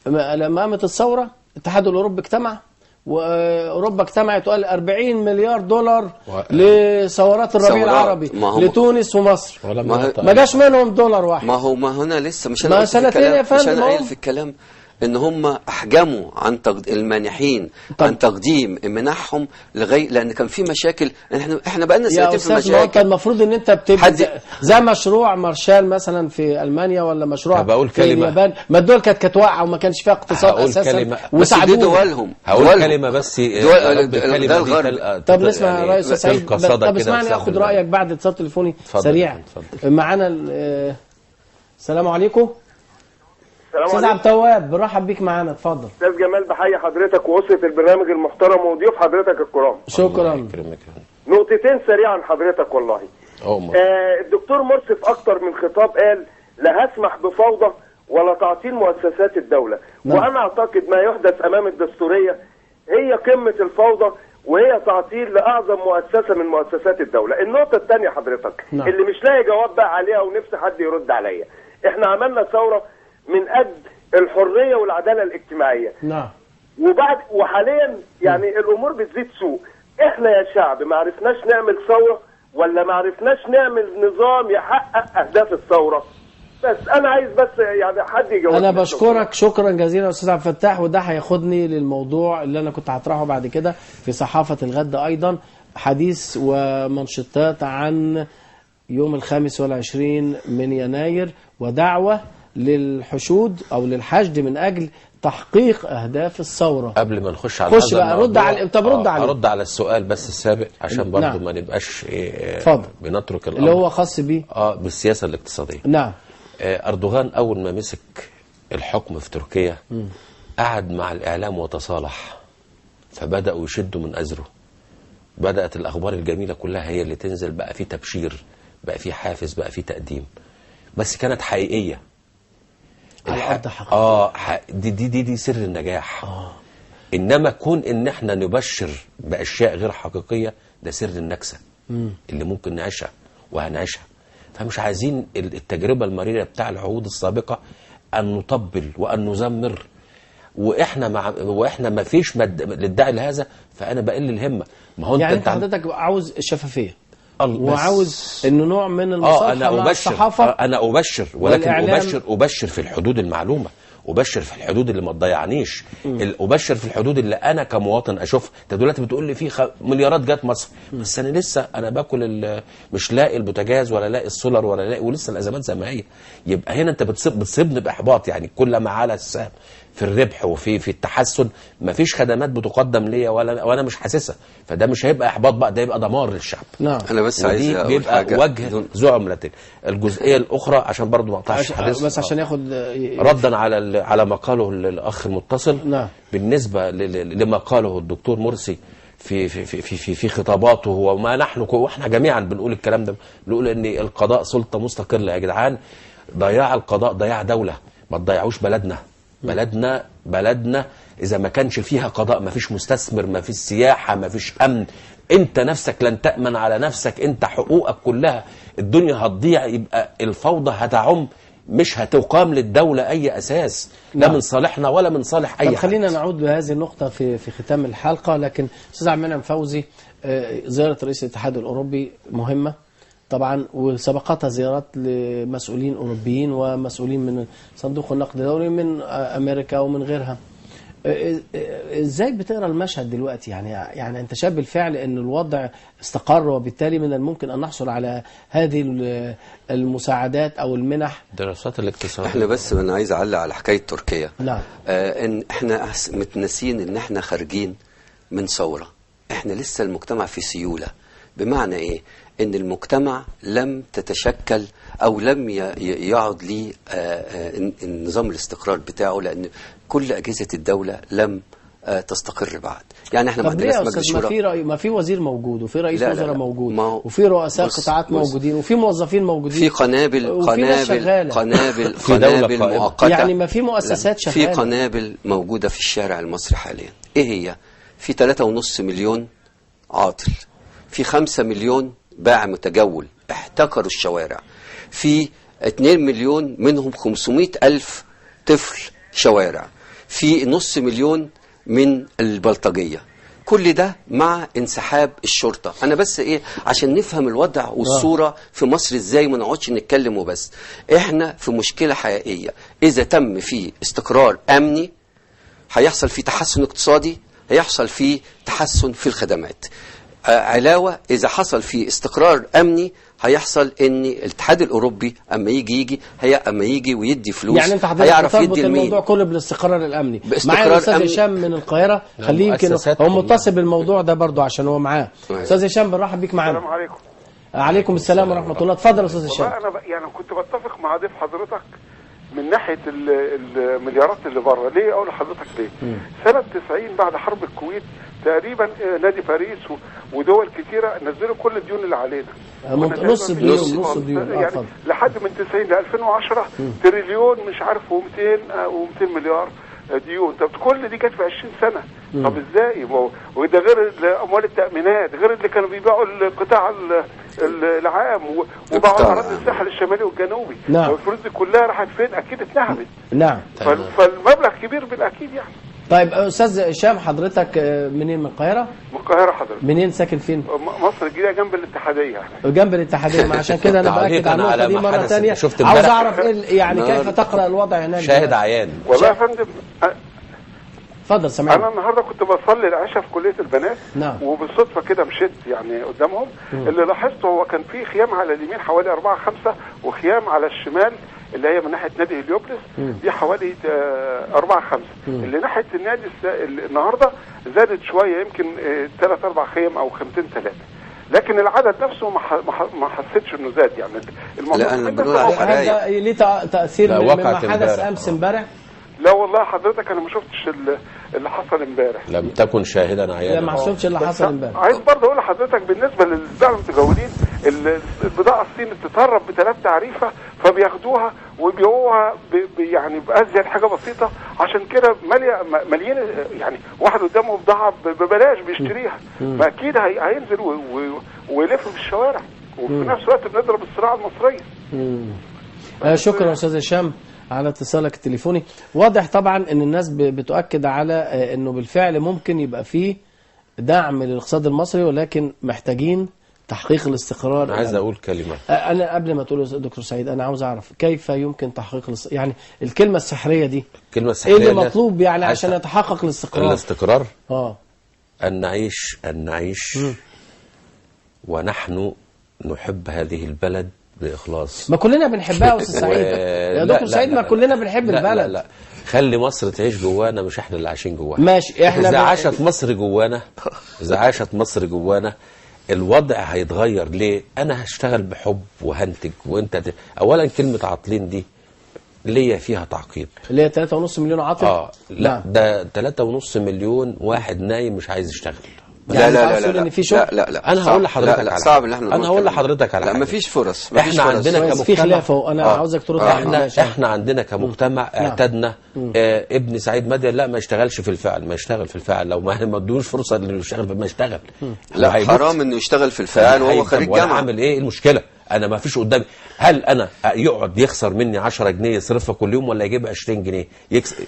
لما قامت الثوره الاتحاد الاوروبي اجتمع واوروبا اجتمعت وقال 40 مليار دولار لثورات الربيع العربي لتونس ومصر، ما جاش منهم دولار واحد. ما هنا لسه مش انا قايل في الكلام ان هم احجموا عن المانحين عن تقديم منحهم لغايه، لان كان في مشاكل. احنا بقى لنا سنتين في مشاكل. المفروض ان انت بتبدا زي مشروع مارشال مثلا في المانيا ولا مشروع في اليابان، ما الدول كانت واقعه وما كانش فيها اقتصاد اساسا وساعدوهم. دولهم هقول كلمه بس ده الغرب. طب نسمع يا ريس سعيد. طب اسمعني اخد رايك بعد اتصال تليفوني سريع معانا. السلام عليكم. استاذ عبد التواب برحب بيك معانا، اتفضل. استاذ جمال بحيي حضرتك واسره البرنامج المحترم وضيوف حضرتك الكرام. شكرا. نقطتين سريعا حضرتك والله. الدكتور مرسي في اكتر من خطاب قال لا هسمح بفوضى ولا تعطيل مؤسسات الدوله، وانا اعتقد ما يحدث امام الدستوريه هي قمه الفوضى وهي تعطيل لاعظم مؤسسه من مؤسسات الدوله. النقطه الثانيه حضرتك اللي مش لاقي جواب بقى عليها ونفسي حد يرد عليا، احنا عملنا ثوره من اجل الحريه والعداله الاجتماعيه. وحاليا يعني الامور بتزيد سوء. احنا يا شعب ما عرفناش نعمل ثوره ولا ما عرفناش نعمل نظام يحقق اهداف الثوره؟ بس انا عايز بس يعني حد يجاوب. انا بشكرك شكرا جزيلا استاذ عبد الفتاح، وده هياخدني للموضوع اللي انا كنت هطرحه بعد كده في صحافه الغد، ايضا حديث ومنشطات عن يوم 25 من يناير ودعوه للحشود او للحشد من اجل تحقيق اهداف الثوره. قبل ما نخش على خش بقى رد على ارد على السؤال بس السابق عشان برضه ما نبقاش بنترك الامر اللي هو خاص بيه بالسياسه الاقتصاديه. نعم. اردوغان اول ما مسك الحكم في تركيا قعد مع الاعلام وتصالح، فبداوا يشدوا من ازره، بدات الاخبار الجميله كلها هي اللي تنزل، بقى في تبشير، بقى في حافز، بقى في تقديم، بس كانت حقيقيه. دي سر النجاح. انما كون ان احنا نبشر باشياء غير حقيقيه ده سر النكسه اللي ممكن نعيشها وهنعيشها. فمش عايزين التجربه المريره بتاع العهود السابقه ان نطبل وان نزمر، واحنا ما فيش للداعي لهذا. فانا بقل الهمه. ما هو يعني انت حضرتك عاوز الشفافيه وعاوز انه نوع من المصالحه مع الصحافه. انا ابشر، ولكن ابشر في الحدود المعلومه، ابشر في الحدود اللي ما تضيعنيش، ابشر في الحدود اللي انا كمواطن اشوف. انت دلوقتي بتقول لي في مليارات جت مصر، بس انا لسه باكل مش لاقي البوتاجاز ولا لاقي السولار ولا لاقي، ولسه الازمات زي ما هي. يبقى هنا انت بتصيبني باحباط. يعني كلما على السهم في الربح وفي التحسن ما فيش خدمات بتقدم ليا وانا مش حاسسها، فده مش هيبقى احباط بقى، ده يبقى دمار للشعب. نعم. انا بس عايز اقول حاجه وجه زعملتين. الجزئيه الاخرى عشان برضو ما اقطعش الحديث، بس عشان ياخد ردا على ما قاله الاخ المتصل. نعم. بالنسبه لما قاله الدكتور مرسي في خطاباته، وما واحنا جميعا بنقول الكلام ده، بنقول ان القضاء سلطه مستقله. يا جدعان ضياع القضاء ضياع دوله، ما تضيعوش بلدنا. بلدنا إذا ما كانش فيها قضاء، ما فيش مستثمر، ما فيش سياحة، ما فيش أمن، أنت نفسك لن تأمن على نفسك، أنت حقوقك كلها الدنيا هتضيع، يبقى الفوضى هتعم، مش هتقام للدولة أي أساس، لا من صالحنا ولا من صالح أي حد. خلينا نعود لهذه النقطة في ختام الحلقة. لكن أستاذ عبد المنعم فوزي، زيارة رئيس الاتحاد الأوروبي مهمة طبعا، وسبقتها زيارات لمسؤولين أوروبيين ومسؤولين من صندوق النقد الدولي من أمريكا ومن غيرها. ازاي بتقرا المشهد دلوقتي؟ يعني انت شايف بالفعل ان الوضع استقر، وبالتالي من الممكن ان نحصل على هذه المساعدات او المنح؟ دراسات الاقتصاد. احنا بس انا عايز اعلق على حكايه تركيا. نعم. ان احنا متناسين ان احنا خارجين من ثوره، احنا لسه المجتمع في سيوله. بمعنى ايه؟ ان المجتمع لم تتشكل او لم يعد لي النظام الاستقرار بتاعه، لان كل اجهزه الدوله لم تستقر بعد. يعني احنا ما عندناش مجلس شورى، ما في وزير موجود، وفي رئيس وزراء موجود، وفي رؤساء قطاعات موجودين، وفي موظفين موجودين، في قنابل مؤقته، يعني ما في مؤسسات شغاله، في قنابل موجوده في الشارع المصري حاليا. ايه هي؟ في 3.5 مليون عاطل، في 5 مليون باع متجول احتكروا الشوارع، في 2 مليون منهم 500 ألف طفل شوارع، في 500,000 من البلطجية. كل ده مع انسحاب الشرطة. أنا بس إيه عشان نفهم الوضع والصورة في مصر إزاي، ما نقعدش نتكلم وبس. إحنا في مشكلة حقيقية. إذا تم فيه استقرار أمني هيحصل فيه تحسن اقتصادي، هيحصل فيه تحسن في الخدمات. علاوة إذا حصل في استقرار أمني هيحصل إن الاتحاد الأوروبي أما يجي ويدي فلوس، يعني أنت هيعرف يدي الموضوع كله بالاستقرار الأمني. معايا الأستاذ هشام من القاهرة، خليه يمكن هو متصل بالموضوع ده برضو عشان هو معاه. أستاذ هشام بنرحب بيك معانا. السلام عليكم. عليكم السلام ورحمة الله. اتفضل أستاذ هشام. أنا يعني كنت بتفق مع ضيف حضرتك من ناحية المليارات اللي بره. ليه أقول لحضرتك ليه؟ سنة 90 بعد حرب الكويت تقريبا نادي باريس ودول كتيرة نزلوا كل الديون اللي علينا. نص ديون يعني لحد من 90 ل 2010 تريليون مش عارف و200 مليار ديون. طب كل دي كانت في 20 سنة. طب ازاي؟ وده غير اموال التأمينات، غير اللي كانوا بيبيعوا القطاع العام وباعوا اراضي الساحل الشمالي والجنوبي. نعم. الفلوس دي كلها راحت فين؟ اكيد اتنهبت. نعم. فالمبلغ كبير بالاكيد يعني. طيب استاذ هشام، حضرتك منين؟ من القاهره؟ من القاهره. حضرتك منين؟ ساكن فين؟ مصر الجديده جنب الاتحاديه. جنب الاتحاديه، ما عشان كده انا باكد على النقطه دي مره ثانيه. عاوز اعرف ايه يعني كيف تقرا الوضع هناك. شاهد عيان. والله يا فندم اتفضل سامعني. انا النهارده كنت بصلي العشاء في كليه البنات. نعم. وبالصدفه كده مشيت يعني قدامهم. اللي لاحظته هو كان في خيام على اليمين حوالي 4-5، وخيام على الشمال اللي هي من ناحيه نادي هليوبلس دي حوالي 4-5. اللي ناحيه النادي النهارده زادت شويه، يمكن 3-4 خيام او خيمتين 3، لكن العدد نفسه ما حسيتش انه زاد يعني. لا انا بنقول على ليه تاثير مما حدث امس امبارح؟ لا والله حضرتك انا ما شفتش اللي حصل امبارح. لم تكن شاهدا عيانا. لا ما شفتش اللي حصل امبارح. عايز برضه اقول لحضرتك بالنسبه للبيع المتجولين، البضاعه الصين بتتهرب ب3 تعريفه، فبياخدوها وبيبيعوها يعني بازيد حاجه بسيطه. عشان كده مليين يعني. واحد قدامه بضاعه ببلاش بيشتريها، ما اكيد هينزل ويلف في الشوارع، وفي نفس الوقت بنضرب الصناعه المصريه. شكرا استاذ هشام على اتصالك التليفوني. واضح طبعا ان الناس بتؤكد على انه بالفعل ممكن يبقى فيه دعم للاقتصاد المصري، ولكن محتاجين تحقيق الاستقرار. أنا عايز اقول كلمه. انا قبل ما تقول دكتور سعيد، انا عاوز اعرف كيف يمكن تحقيق يعني الكلمه السحريه دي. الكلمه السحريه ايه اللي مطلوب يعني عشان يتحقق الاستقرار؟ ان نعيش ونحن نحب هذه البلد بإخلاص. ما كلنا بنحبها يا أستاذ سعيد. يا دكتور سعيد، ما كلنا بنحب البلد. لا خلي مصر تعيش جوانا، مش احنا اللي عايشين جواها. ماشي. احنا إذا عاشت مصر جوانا الوضع هيتغير. ليه؟ أنا هشتغل بحب وهنتج وأنت أولا كلمة عاطلين دي ليا فيها تعقيد. اللي هي 3.5 مليون عاطل. لا ده 3.5 مليون واحد نايم مش عايز يشتغل. لا لا لا إن في شغل؟ لا انا هقول لحضرتك على صعب ان احنا انا هقول لحضرتك على لا مفيش فرص. احنا عندنا كمجتمع في خلاف انا عاوزك ترد احنا عندنا كمجتمع اعتدنا ابن سعيد مدين لا ما يشتغلش في الفعل، ما يشتغل في الفعل لو ما ادوش فرصه انه يشتغل ما يشتغل. لا حرام انه يشتغل في الفعل وهو خريج جامعه. اعمل ايه المشكله؟ انا ما فيش قدامي. هل انا يقعد يخسر مني 10 جنيه يصرفها كل يوم، ولا يجيب 20 جنيه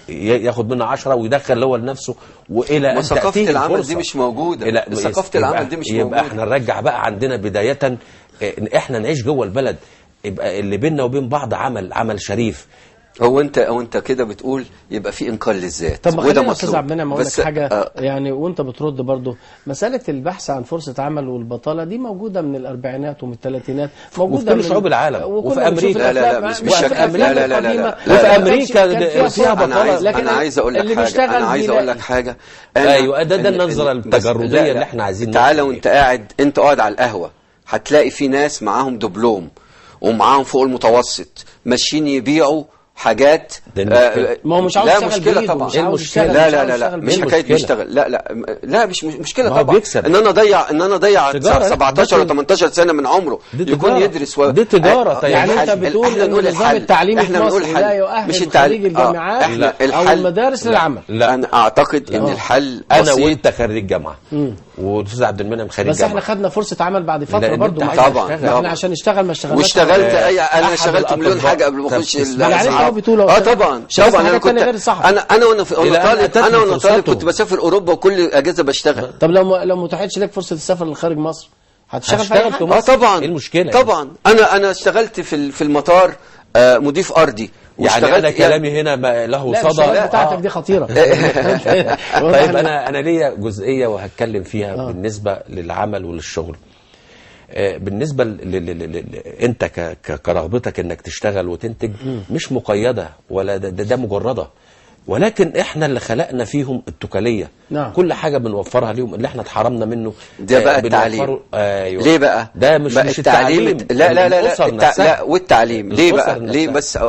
ياخد مني 10 ويدخل هو لنفسه والى ان ثقافه العمل دي مش موجوده. ثقافه العمل دي مش موجوده. يبقى احنا نرجع بقى عندنا بدايه ان احنا نعيش جوه البلد، يبقى اللي بيننا وبين بعض عمل شريف. هو انت كده بتقول يبقى في انكار للذات. طب وده مطلوب. استاذ عبد المنعم اقول لك حاجه يعني وانت بترد برضه، مساله البحث عن فرصه عمل والبطاله دي موجوده من الاربعينات ومن الثلاثينات، موجوده في كل شعوب العالم وفي امريكا. لا مش بالشكل. لا وفي امريكا فيها بطاله. لكن انا عايز اقول لك حاجه ايوه ده النظره التجربيه اللي احنا عايزين. تعالى وانت قاعد على القهوه هتلاقي في ناس معاهم دبلوم ومعاهم فوق المتوسط ماشيين يبيعوا حاجات. ما هو مش عاوز يشتغل. مشكله طبعا. لا مش حكايه بيشتغل. لا مش مشكله طبعا. بيكسب. ان انا اضيع 17 و 18 سنه من عمره يكون يدرس دي تجاره. يعني انت بتقول ان النظام التعليمي في مصر لا يؤهل خريج الجامعات او المدارس للعمل. لا انا اعتقد ان الحل انا وانت خريج جامعه والاستاذ عبد المنعم خريج جامعه، بس احنا خدنا فرصه عمل بعد فتره برضه. طبعا احنا عشان نشتغل ما اشتغلناش. واشتغلت انا اشتغلت مليون حاجه قبل ما اخش طبعا انا كنت انا وانا طالب كنت بسافر اوروبا وكل اجازه بشتغل. طب لو متاحتش لك فرصه السفر لخارج مصر هتشتغل في مصر؟ طبعا. ايه المشكله؟ طبعا انا اشتغلت في المطار مضيف ارضي. يعني انا كلامي هنا له صدى. لا بتاعتك دي خطيره. طيب انا ليا جزئيه وهتكلم فيها بالنسبه للعمل وللشغل. بالنسبه انت كرغبتك انك تشتغل وتنتج مش مقيده ولا ده مجرده، ولكن احنا اللي خلقنا فيهم التكاليه. نعم. كل حاجه بنوفرها ليهم اللي احنا اتحرمنا منه. ده بقى التعليم. أيوة. ليه بقى؟ ده مش التعليم. لا والتعليم ليه بقى؟ ليه بس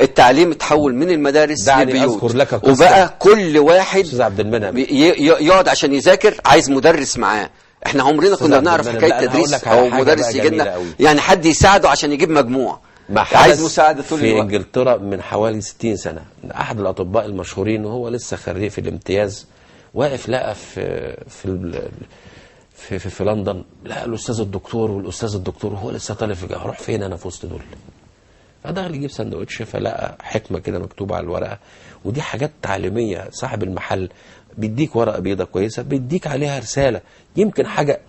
التعليم اتحول من المدارس للبيوت، وبقى كل واحد عبد المنعم يقعد عشان يذاكر عايز مدرس معاه. احنا عمرنا كنا بنعرف حكايه تدريس او مدرس يجي لنا يعني حد يساعده عشان يجيب مجموع. عايز مساعده طول الوقت. في انجلترا من حوالي 60 سنه احد الاطباء المشهورين وهو لسه خريج في الامتياز واقف لقى في لندن لقى الاستاذ الدكتور والاستاذ الدكتور وهو لسه طالب في هروح فين انا في وسط دول؟ فدخل يجيب سندوتش فلقى حكمه كده مكتوبه على الورقه، ودي حاجات تعليميه. صاحب المحل بيديك ورقه بيضه كويسه بيديك عليها رساله يمكن حاجه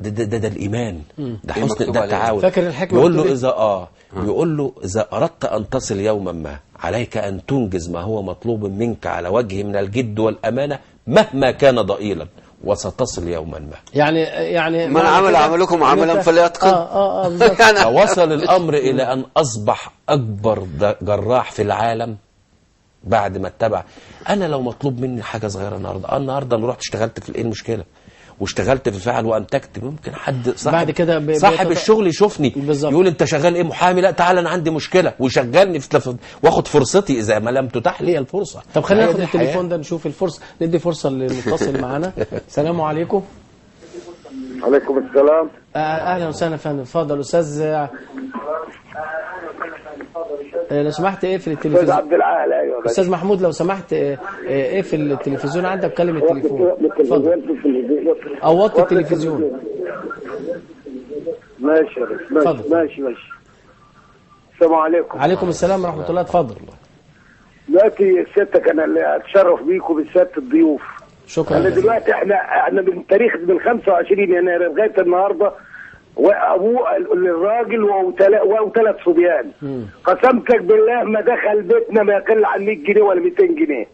ده الايمان، ده حسن، ده التعاون. فاكر الحكمه يقول له اذا يقول له اذا اردت ان تصل يوما ما عليك ان تنجز ما هو مطلوب منك على وجه من الجد والامانه مهما كان ضئيلا وستصل يوما ما. يعني من عمل عملكم عملا فليتقن. فوصل الامر الى ان اصبح اكبر جراح في العالم بعد ما اتبع. انا لو مطلوب مني حاجه صغيره النهارده انا رحت اشتغلت في ايه المشكله واشتغلت في الفعل وانتجت، ممكن حد بعد كده صاحب الشغل يشوفني يقول انت شغال ايه محامي؟ لا تعال انا عندي مشكله ويشغلني واخد فرصتي اذا ما لم تتاح لي الفرصه. طب خلينا ناخد التليفون ده نشوف الفرصه، ندي فرصه للمتصل معانا. السلام عليكم. عليكم السلام. اهلا وسهلا فندم. اتفضل استاذ. لو سمحت اقفل التلفزيون. استاذ عبد العال. ايوه استاذ محمود لو سمحت اقفل التلفزيون عندك وكلم التليفون. اتفضل. او وطي التلفزيون. ماشي ماشي. السلام عليكم. عليكم السلام ورحمه الله. اتفضل. دلوقتي سيادتك انا اللي اتشرف بيكم بالسياده الضيوف. شكرا. انا دلوقتي احنا من تاريخ من 25 يناير لغايه النهارده وابوه الراجل وثلاث صبيان. قسمتك بالله ما دخل بيتنا ما يقل عن 100 جنيه ولا 200 جنيه.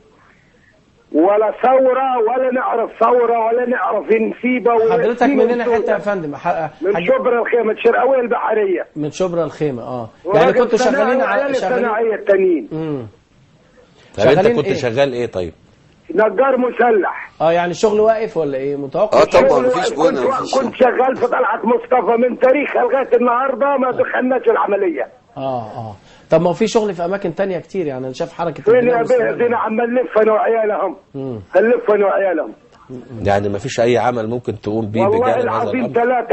ولا ثوره ولا نعرف ثوره ولا نعرف نسيبه. حضرتك منين حته يا فندم؟ من شبرا الخيمه الشرقاويه البحريه. من شبرا الخيمه. يعني كنتوا شغالين على الصناعيه التانيين. طب انت كنت شغال ايه طيب؟ نجار مسلح. يعني الشغل واقف ولا ايه؟ متوقف؟ طبعا مفيش بنا. كنت شغال في طلعت مصطفى من تاريخها لغايه النهارده ما دخلناش العمليه. طب ما هو في شغل في اماكن تانية كتير، يعني انا شايف حركه فين يا بيه؟ عمال نلف انا وعيالهم. هنلف انا وعيالهم. يعني ما فيش اي عمل ممكن تقوم بيه والله بجانب هذا العظيم الامر. 3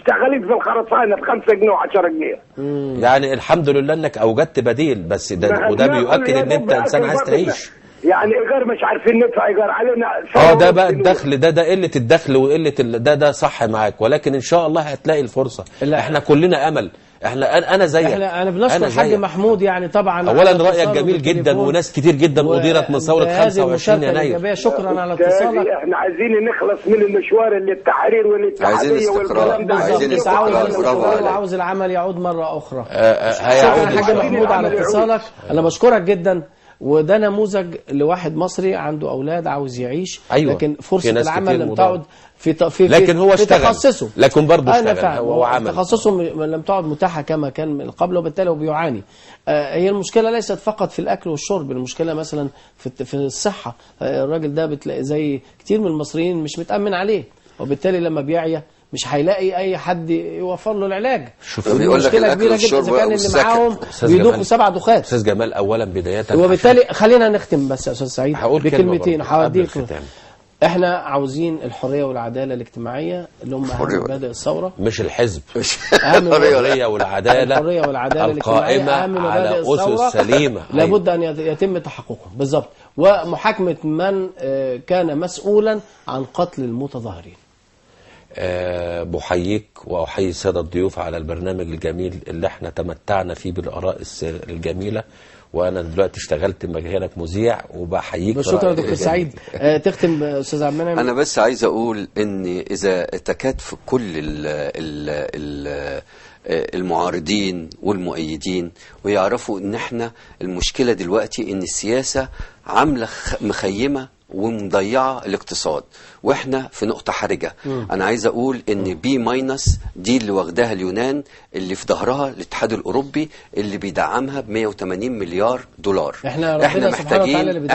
شغالين في الخرسانه ب5 جنيه و10 جنيه. يعني الحمد لله انك اوجدت بديل، بس ده وده بيؤكد ان انت انسان عايز تعيش. يعني ايجار مش عارفين ندفع ايجار علينا. ده بقى الدخل، ده قله الدخل وقله ده صح معاك، ولكن ان شاء الله هتلاقي الفرصه. احنا كلنا امل، انا زيك. انا بنشكر الحاج محمود يعني طبعا. اولا رايك جميل جدا، وناس كتير جدا اضيرت من ثوره 25 يناير. شكرا على اتصالك. احنا عايزين نخلص من المشوار اللي التحرير والاتحاديه والكلام عايزين استقرار، وعاوز العمل يعود مره اخرى. شكرا الحاج محمود على اتصالك، انا بشكرك جدا. وده نموذج لواحد مصري عنده اولاد عاوز يعيش. أيوة. لكن فرصه العمل لم تعد في لكن هو في اشتغل تخصصه، لكن برضه اشتغل هو عمل تخصصه لم تعد متاحه كما كان من قبل، وبالتالي هو بيعاني. هي المشكله ليست فقط في الاكل والشرب، المشكله مثلا في الصحه. الراجل ده بتلاقي زي كتير من المصريين مش متامن عليه، وبالتالي لما بيعيا مش هيلاقي اي حد يوفر له العلاج. مشكله كبيره جدا اذا كان اللي معاهم بيدوخوا 7 دخات. استاذ جمال، اولا بدايه وبالتالي خلينا نختم بس يا استاذ سعيد بكلمتين هوديك. احنا عاوزين الحريه والعداله الاجتماعيه اللي هم اهم مبادئ الثوره، مش الحزب. الحريه والعداله القائمه على اسس سليمه لابد ان يتم تحققها بالضبط، ومحاكمه من كان مسؤولا عن قتل المتظاهرين. بحييك واحيي الساده الضيوف على البرنامج الجميل اللي احنا تمتعنا فيه بالاراء الجميله، وانا دلوقتي اشتغلت مكانك مذيع وبحييك. شكرا دكتور سعيد. تختم استاذ عبد المنعم. انا بس عايز اقول ان اذا تكاتف كل المعارضين والمؤيدين ويعرفوا ان احنا المشكله دلوقتي ان السياسه عامله مخيمه ومضيعه الاقتصاد، واحنا في نقطه حرجه. انا عايز اقول ان بي ماينس دي اللي واخداها اليونان، اللي في ظهرها الاتحاد الاوروبي اللي بيدعمها ب 180 مليار دولار. احنا محتاجين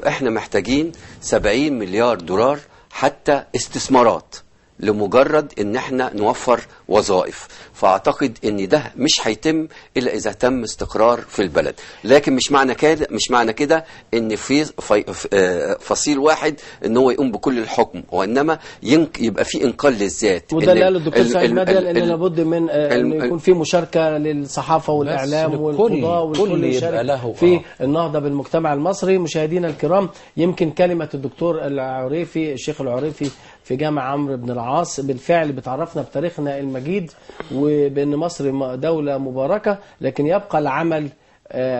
احنا محتاجين 70 مليار دولار حتى استثمارات لمجرد ان احنا نوفر وظائف. فاعتقد ان ده مش هيتم الا اذا تم استقرار في البلد، لكن مش معنى كده ان في فصيل واحد ان هو يقوم بكل الحكم، وانما يبقى في انقاذ للذات. وده اللي قاله الدكتور سعيد مدين ان لابد من ان يكون في مشاركه للصحافه والاعلام والقضاء والكل يشارك في النهضه بالمجتمع المصري. مشاهدينا الكرام، يمكن كلمه الدكتور العريفي الشيخ العريفي في جامع عمرو بن العاص بالفعل بتعرفنا بتاريخنا المجيد وبأن مصر دولة مباركة، لكن يبقى العمل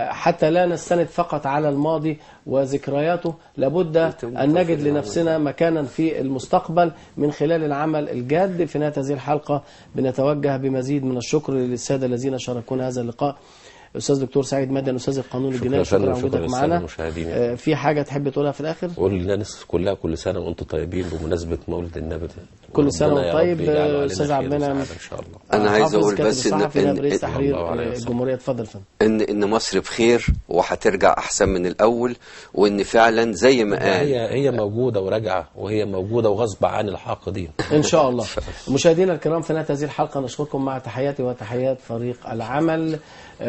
حتى لا نستند فقط على الماضي وذكرياته. لابد أن نجد لنفسنا مكانا في المستقبل من خلال العمل الجاد. في نهاية هذه الحلقة بنتوجه بمزيد من الشكر للسادة الذين شاركونا هذا اللقاء. أستاذ دكتور سعيد مدين أستاذ القانون الجنائي، شكرا وجودك معنا. في حاجة تحب تقولها في الآخر؟ قول للناس كلها كل سنة وأنتم طيبين بمناسبة مولد النبي. كل سنة وأنت طيب. أستاذ عبد المنعم إن شاء الله. أنا عايز أقول بس إن رئيس تحرير الجمهورية، اتفضل فندم. إن مصر بخير وهترجع أحسن من الأول، وإن فعلا زي ما قال هي موجودة وراجعة، وهي موجودة وغصب عن الحاقدين إن شاء الله. مشاهدينا الكرام، في نهاية هذه الحلقة نشكركم مع تحياتي وتحيات فريق العمل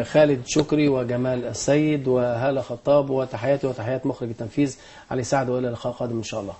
خالد شكري وجمال السيد وهالة خطاب، وتحياتي وتحيات مخرج التنفيذ علي سعد، وإلى لقاء قادم إن شاء الله.